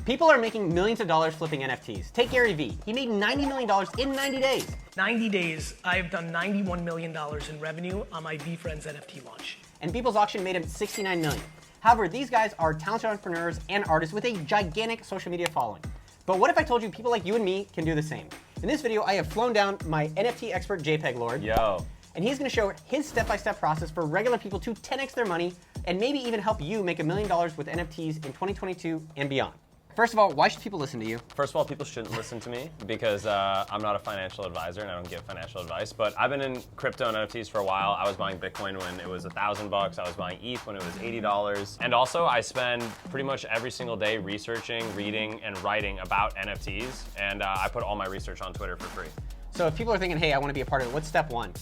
People are making millions of dollars flipping NFTs. Take GaryVee. He made $90 million in 90 days. 90 days, I've done $91 million in revenue on my VeeFriends NFT launch. And Beeple's auction made him $69 million. However, these guys are talented entrepreneurs and artists with a gigantic social media following. But what if I told you people like you and me can do the same? In this video, I have flown down my NFT expert JPEG Lord. Yo. And he's gonna show his step-by-step process for regular people to 10x their money and maybe even help you make $1 million with NFTs in 2022 and beyond. First of all, why should people listen to you? First of all, people shouldn't listen to me because I'm not a financial advisor and I don't give financial advice, but I've been in crypto and NFTs for a while. I was buying Bitcoin when it was $1,000. I was buying ETH when it was $80. And also I spend pretty much every single day researching, reading, and writing about NFTs. And I put all my research on Twitter for free. So if people are thinking, hey, I wanna be a part of it, what's step one?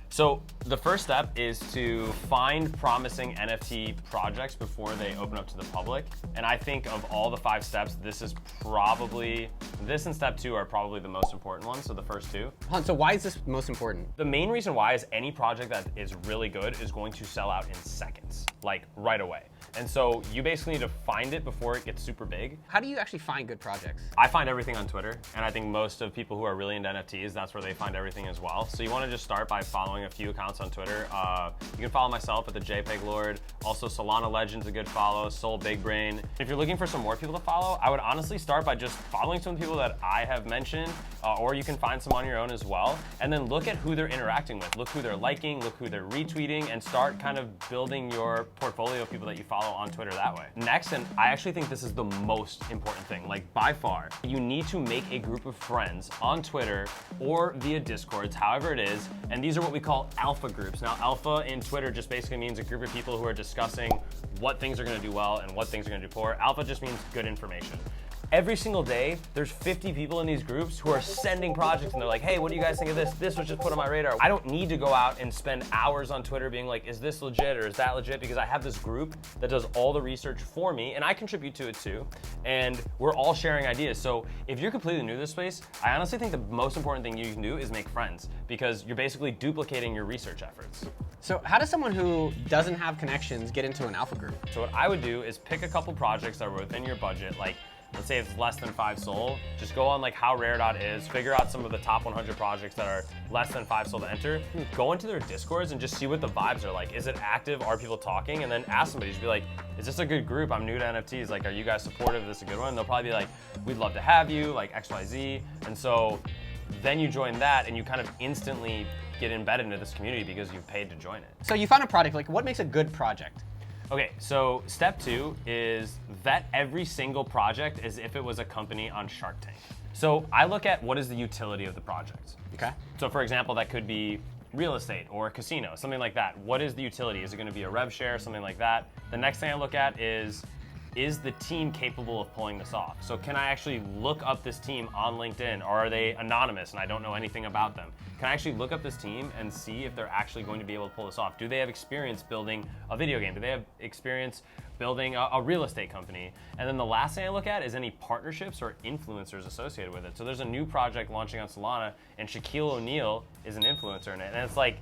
So the first step is to find promising NFT projects before they open up to the public. And I think of all the 5 steps, this and step 2 are probably the most important ones, so the first 2. So why is this most important? The main reason why is any project that is really good is going to sell out in seconds, like right away. And so you basically need to find it before it gets super big. How do you actually find good projects? I find everything on Twitter, and I think most of people who are really into NFTs, that's where they find everything as well. So you want to just start by following a few accounts on Twitter. You can follow myself at the JPEG Lord. Also, Solana Legend's a good follow. Soul Big Brain. If you're looking for some more people to follow, I would honestly start by just following some people that I have mentioned, or you can find some on your own as well. And then look at who they're interacting with. Look who they're liking, look who they're retweeting, and start kind of building your portfolio of people that you follow on Twitter that way. Next, and I actually think this is the most important thing, like by far, you need to make a group of friends on Twitter or via Discords, however it is, and these are what we call alpha groups. Now, alpha in Twitter just basically means a group of people who are discussing what things are gonna do well and what things are gonna do poor. Alpha just means good information. Every single day, there's 50 people in these groups who are sending projects and they're like, hey, what do you guys think of this? This was just put on my radar. I don't need to go out and spend hours on Twitter being like, is this legit or is that legit? Because I have this group that does all the research for me and I contribute to it too. And we're all sharing ideas. So if you're completely new to this space, I honestly think the most important thing you can do is make friends because you're basically duplicating your research efforts. So how does someone who doesn't have connections get into an alpha group? So what I would do is pick a couple projects that are within your budget, like let's say it's less than 5 SOL, just go on like how rare.is, is, figure out some of the top 100 projects that are less than 5 SOL to enter, go into their Discords and just see what the vibes are like. Is it active? Are people talking? And then ask somebody, just be like, is this a good group? I'm new to NFTs. Like, are you guys supportive? Is this a good one? And they'll probably be like, we'd love to have you, like XYZ. And so then you join that and you kind of instantly get embedded into this community because you've paid to join it. So you found a project, like what makes a good project? Okay, so step 2 is vet every single project as if it was a company on Shark Tank. So I look at what is the utility of the project. Okay. So for example, that could be real estate or a casino, something like that. What is the utility? Is it gonna be a rev share, something like that? The next thing I look at is the team capable of pulling this off? So can I actually look up this team on LinkedIn, or are they anonymous and I don't know anything about them? Can I actually look up this team and see if they're actually going to be able to pull this off? Do they have experience building a video game? Do they have experience building a real estate company? And then the last thing I look at is any partnerships or influencers associated with it. So there's a new project launching on Solana and Shaquille O'Neal is an influencer in it. And it's like,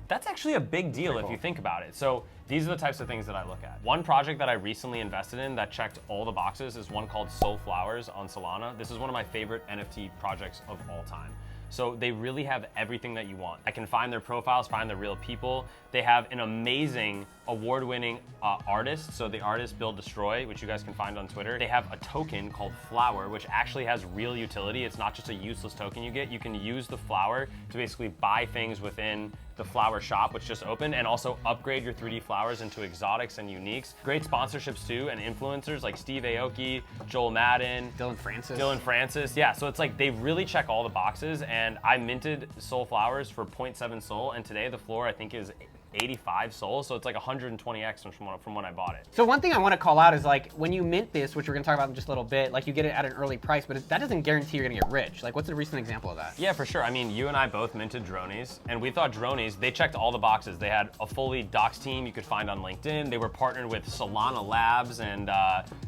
that's actually a big deal if you think about it. So these are the types of things that I look at. One project that I recently invested in that checked all the boxes is one called Soul Flowers on Solana. This is one of my favorite NFT projects of all time. So they really have everything that you want. I can find their profiles, find the real people. They have an amazing award-winning artist. So the artist Build Destroy, which you guys can find on Twitter. They have a token called Flower, which actually has real utility. It's not just a useless token you get. You can use the flower to basically buy things within the flower shop, which just opened, and also upgrade your 3D flowers into exotics and uniques. Great sponsorships too, and influencers like Steve Aoki, Joel Madden, Dylan Francis. Yeah, so it's like they really check all the boxes, and I minted Soul Flowers for 0.7 SOL, and today the floor I think is 85 SOL, so it's like 120x from when I bought it. So one thing I want to call out is like when you mint this, which we're going to talk about in just a little bit, like you get it at an early price, but that doesn't guarantee you're going to get rich. Like what's a recent example of that? Yeah, for sure. I mean, you and I both minted Dronies, and we thought Dronies, they checked all the boxes. They had a fully doxed team you could find on LinkedIn. They were partnered with Solana Labs, and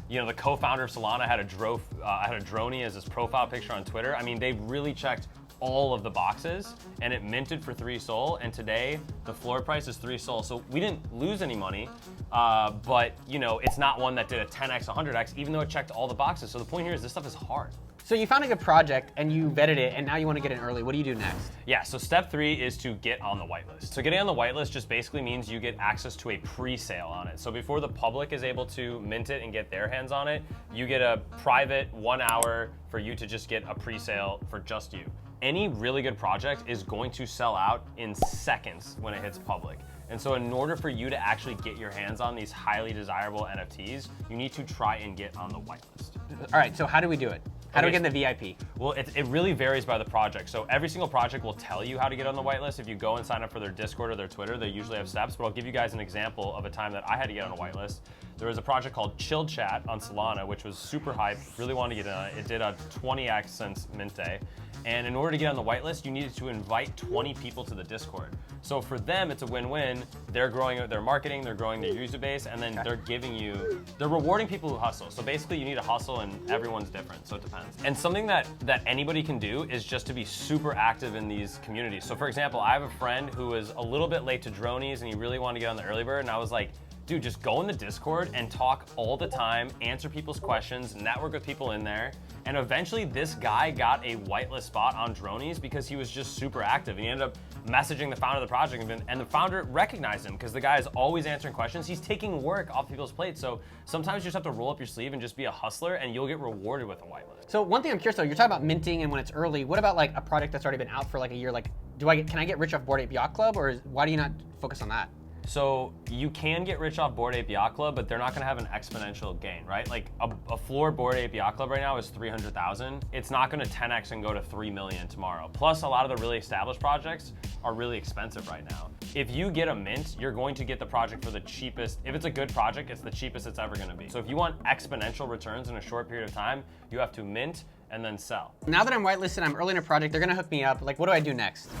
you know, the co-founder of Solana had a Droney as his profile picture on Twitter. I mean, they really checked all of the boxes, and it minted for 3 Sol, and today the floor price is 3 Sol. So we didn't lose any money, but you know, it's not one that did a 10x, 100x, even though it checked all the boxes. So the point here is this stuff is hard. So you found a good project and you vetted it, and now you want to get in early. What do you do next? Yeah, so step 3 is to get on the whitelist. So getting on the whitelist just basically means you get access to a pre-sale on it. So before the public is able to mint it and get their hands on it, you get a private 1 hour for you to just get a pre-sale for just you. Any really good project is going to sell out in seconds when it hits public. And so in order for you to actually get your hands on these highly desirable NFTs, you need to try and get on the whitelist. All right, so how do we do it? How do we get in the VIP? Well, it really varies by the project. So every single project will tell you how to get on the whitelist. If you go and sign up for their Discord or their Twitter, they usually have steps, but I'll give you guys an example of a time that I had to get on a whitelist. There was a project called Chill Chat on Solana, which was super hype, really wanted to get on it. It did a 20x since mint day. And in order to get on the whitelist, you needed to invite 20 people to the Discord. So for them, it's a win-win. They're growing their marketing, they're growing their user base, and then they're rewarding people who hustle. So basically you need to hustle, and everyone's different, so it depends. And something that anybody can do is just to be super active in these communities. So for example, I have a friend who was a little bit late to Dronies and he really wanted to get on the early bird, and I was like, dude, just go in the Discord and talk all the time, answer people's questions, network with people in there. And eventually this guy got a whitelist spot on Dronies because he was just super active. And he ended up messaging the founder of the project, and the founder recognized him because the guy is always answering questions. He's taking work off people's plates. So sometimes you just have to roll up your sleeve and just be a hustler, and you'll get rewarded with a whitelist. So one thing I'm curious though, you're talking about minting and when it's early. What about like a project that's already been out for like a year? Like, can I get rich off Bored Ape Yacht Club, or why do you not focus on that? So you can get rich off Bored Ape Yacht Club, but they're not gonna have an exponential gain, right? Like a floor Bored Ape Yacht Club right now is 300,000. It's not gonna 10x and go to 3 million tomorrow. Plus a lot of the really established projects are really expensive right now. If you get a mint, you're going to get the project for the cheapest. If it's a good project, it's the cheapest it's ever gonna be. So if you want exponential returns in a short period of time, you have to mint and then sell. Now that I'm whitelisted, I'm early in a project, they're gonna hook me up. Like, what do I do next?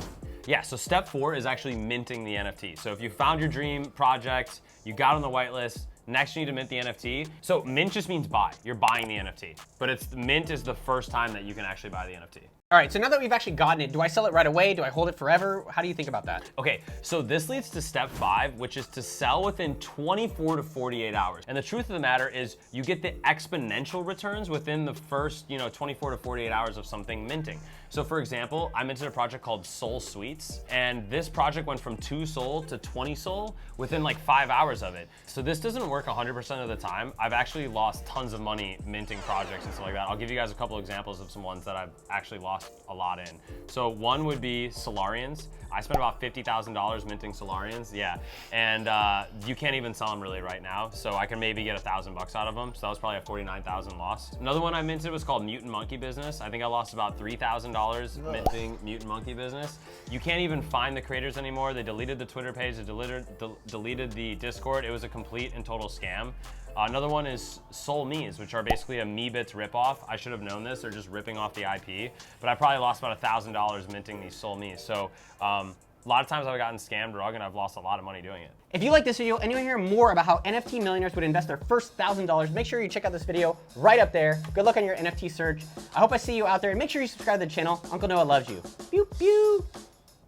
Yeah, so step 4 is actually minting the NFT. So if you found your dream project, you got on the whitelist, next you need to mint the NFT. So mint just means buy. You're buying the NFT. But mint is the first time that you can actually buy the NFT. All right, so now that we've actually gotten it, do I sell it right away? Do I hold it forever? How do you think about that? Okay, so this leads to step 5, which is to sell within 24 to 48 hours. And the truth of the matter is you get the exponential returns within the first, 24 to 48 hours of something minting. So for example, I minted a project called Sol Sweets, and this project went from 2 Sol to 20 Sol within like 5 hours of it. So this doesn't work 100% of the time. I've actually lost tons of money minting projects and stuff like that. I'll give you guys a couple examples of some ones that I've actually lost a lot in. So one would be Solarians. I spent about $50,000 minting Solarians, yeah. And you can't even sell them really right now. So I can maybe get $1,000 out of them. So that was probably a 49,000 loss. Another one I minted was called Mutant Monkey Business. I think I lost about $3,000 minting Mutant Monkey Business. You can't even find the creators anymore. They deleted the Twitter page, they deleted the Discord. It was a complete and total scam. Another one is Sol Me's, which are basically a MeBits ripoff. I should have known this. They're just ripping off the IP. But I probably lost about $1,000 minting these Sol Me's. So a lot of times I've gotten scammed wrong, and I've lost a lot of money doing it. If you like this video and you want to hear more about how NFT millionaires would invest their first $1,000, make sure you check out this video right up there. Good luck on your NFT search. I hope I see you out there, and make sure you subscribe to the channel. Uncle Noah loves you. Pew, pew.